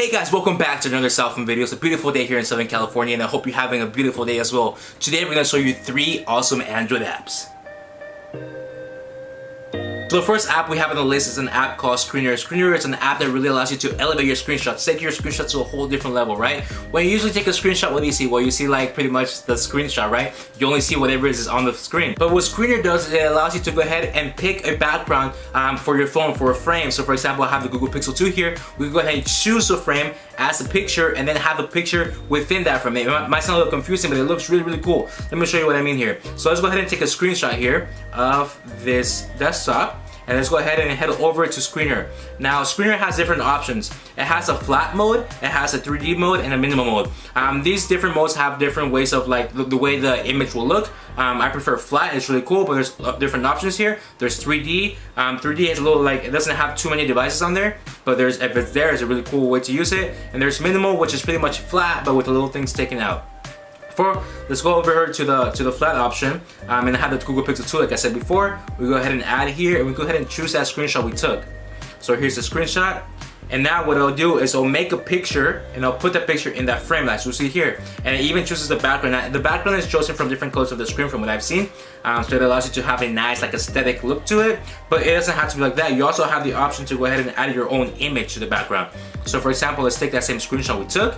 Hey guys, welcome back to another Sellphone video. It's a beautiful day here in Southern California and I hope you're having a beautiful day as well. Today we're going to show you 3 awesome Android apps. So the first app we have on the list is an app called Screener. Screener is an app that really allows you to elevate your screenshots, take your screenshots to a whole different level, right? When you usually take a screenshot, what do you see? Well, you see like pretty much the screenshot, right? You only see whatever is on the screen. But what Screener does is it allows you to go ahead and pick a background for your phone, for a frame. So for example, I have the Google Pixel 2 here. We can go ahead and choose a frame as a picture and then have the picture within that frame. It might sound a little confusing, but it looks really, really cool. Let me show you what I mean here. So let's go ahead and take a screenshot here of this desktop. And let's go ahead and head over to Screener. Now Screener has different options. It has a flat mode, it has a 3D mode, and a minimal mode. These different modes have different ways of like the way the image will look. I prefer flat, it's really cool, but there's different options here. There's 3D. 3D is a little like, it doesn't have too many devices on there, but if it's there, it's a really cool way to use it. And there's minimal, which is pretty much flat, but with the little things taken out. Let's go over here to the flat option, and I have the Google Pixel 2 like I said before. We go ahead and add here and we go ahead and choose that screenshot we took. So here's the screenshot, and now what I'll do is I'll make a picture and I'll put the picture in that frame like you'll see here. And it even chooses the background. Now, the background is chosen from different colors of the screen from what I've seen, so it allows you to have a nice like aesthetic look to it, but it doesn't have to be like that. You also have the option to go ahead and add your own image to the background. So for example, let's take that same screenshot we took,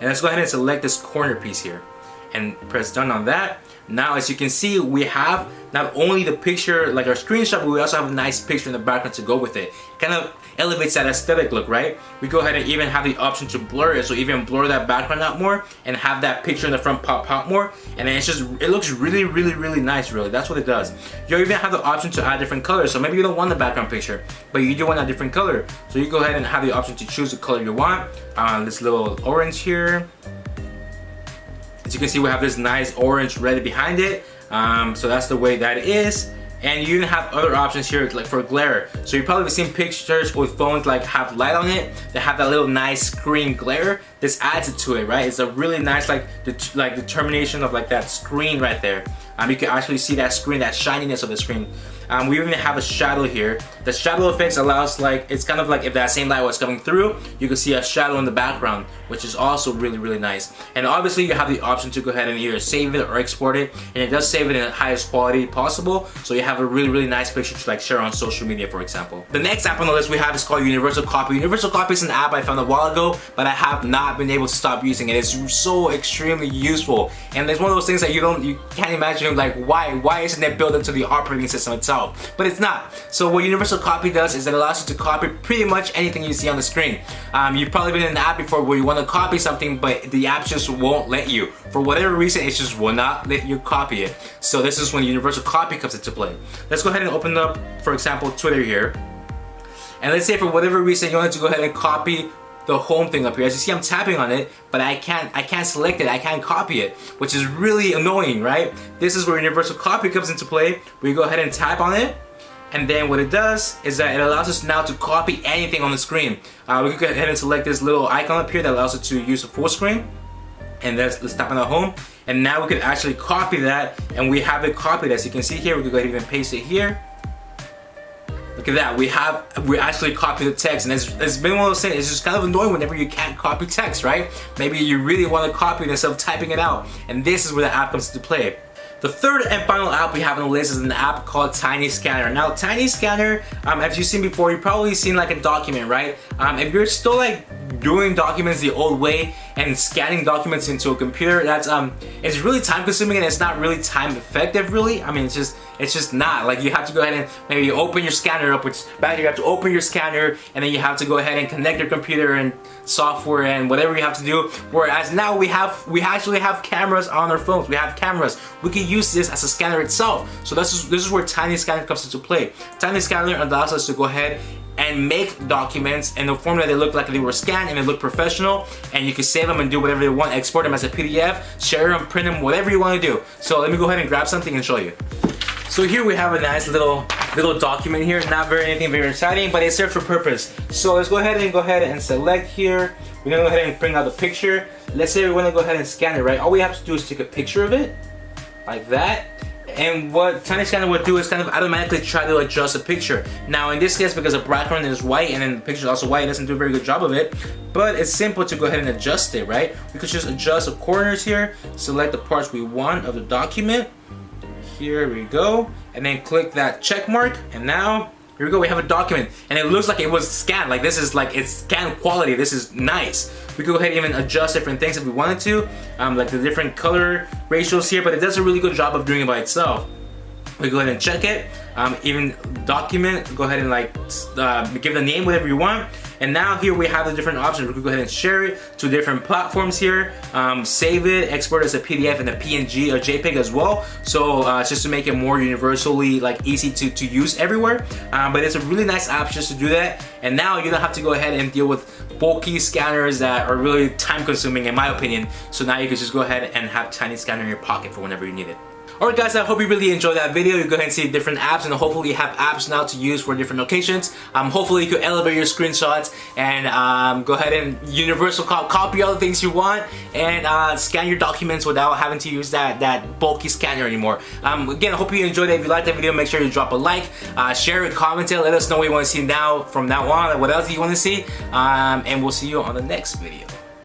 and let's go ahead and select this corner piece here and press done on that. Now as you can see, we have not only the picture like our screenshot, but we also have a nice picture in the background to go with it. Kind of elevates that aesthetic look, right? We go ahead and even have the option to blur it, so even blur that background out more and have that picture in the front pop more, and then it looks really, really, really nice. Really, that's what it does. You even have the option to add different colors, so maybe you don't want the background picture, but you do want a different color, so you go ahead and have the option to choose the color you want. This little orange here. As you can see, we have this nice orange red behind it, so that's the way that it is. And you even have other options here like for glare. So you've probably seen pictures with phones like have light on it, they have that little nice screen glare. This adds it to it, right? It's a really nice like determination of like that screen right there. You can actually see that screen, that shininess of the screen. We even have a shadow here. The shadow effects allows like, it's kind of like if that same light was coming through, you can see a shadow in the background, which is also really, really nice. And obviously you have the option to go ahead and either save it or export it, and it does save it in the highest quality possible, so you have a really, really nice picture to like share on social media, for example. The next app on the list we have is called Universal Copy. Universal Copy is an app I found a while ago, but I have not been able to stop using it. It's so extremely useful, and it's one of those things that you can't imagine like why isn't it built into the operating system itself? But it's not. So what Universal Copy does is it allows you to copy pretty much anything you see on the screen. You've probably been in an app before where you want to copy something, but the app just won't let you. For whatever reason, it just will not let you copy it. So this is when Universal Copy comes into play. Let's go ahead and open up, for example, Twitter here. And let's say for whatever reason you wanted to go ahead and copy the home thing up here. As you see, I'm tapping on it, but I can't select it, I can't copy it, which is really annoying, right? This is where Universal Copy comes into play. We go ahead and tap on it, and then what it does is that it allows us now to copy anything on the screen. We can go ahead and select this little icon up here that allows us to use a full screen, and let's tap on the home, and now we can actually copy that, and we have it copied. As you can see here, we can go ahead and even paste it here. Look at that, we actually copied the text, and it's been one of those things, it's just kind of annoying whenever you can't copy text, right? Maybe you really want to copy it instead of typing it out, and this is where the app comes into play. The third and final app we have on the list is an app called Tiny Scanner. Now Tiny Scanner, as you've seen before, you've probably seen like a document, right? If you're still like doing documents the old way and scanning documents into a computer, that's it's really time consuming and it's not really time effective really. I mean, it's just not. Like you have to go ahead and maybe open your scanner up, which back here you have to open your scanner, and then you have to go ahead and connect your computer and software and whatever you have to do. Whereas now we actually have cameras on our phones. We have cameras. We can use this as a scanner itself. So this is where Tiny Scanner comes into play. Tiny Scanner allows us to go ahead and make documents in the form that they look like they were scanned and they look professional, and you can save them and do whatever you want, export them as a PDF, share them, print them, whatever you want to do. So let me go ahead and grab something and show you. So here we have a nice little document here. Not anything very exciting, but it serves for purpose. So let's go ahead and select here. We're gonna go ahead and bring out the picture. Let's say we want to go ahead and scan it, right? All we have to do is take a picture of it, like that. And what Tiny Scanner would do is kind of automatically try to adjust the picture. Now in this case, because the background is white and then the picture is also white, it doesn't do a very good job of it. But it's simple to go ahead and adjust it, right? We could just adjust the corners here, select the parts we want of the document. Here we go. And then click that check mark. And now, here we go, we have a document. And it looks like it was scanned. Like this is like, it's scanned quality. This is nice. We could go ahead and even adjust different things if we wanted to. Like the different color ratios here, but it does a really good job of doing it by itself. We go ahead and check it. Even document, go ahead and like give the name, whatever you want. And now here we have the different options. We could go ahead and share it to different platforms here. Save it, export as a PDF and a PNG or JPEG as well. So just to make it more universally like easy to use everywhere. But it's a really nice app just to do that. And now you don't have to go ahead and deal with bulky scanners that are really time consuming in my opinion. So now you can just go ahead and have Tiny Scanner in your pocket for whenever you need it. Alright guys, I hope you really enjoyed that video. You go ahead and see different apps, and hopefully you have apps now to use for different locations. Hopefully you could elevate your screenshots and go ahead and universal copy all the things you want and scan your documents without having to use that bulky scanner anymore. Again, I hope you enjoyed it. If you liked the video, make sure you drop a like, share it, comment it, let us know what you want to see now from now on, what else do you want to see, and we'll see you on the next video.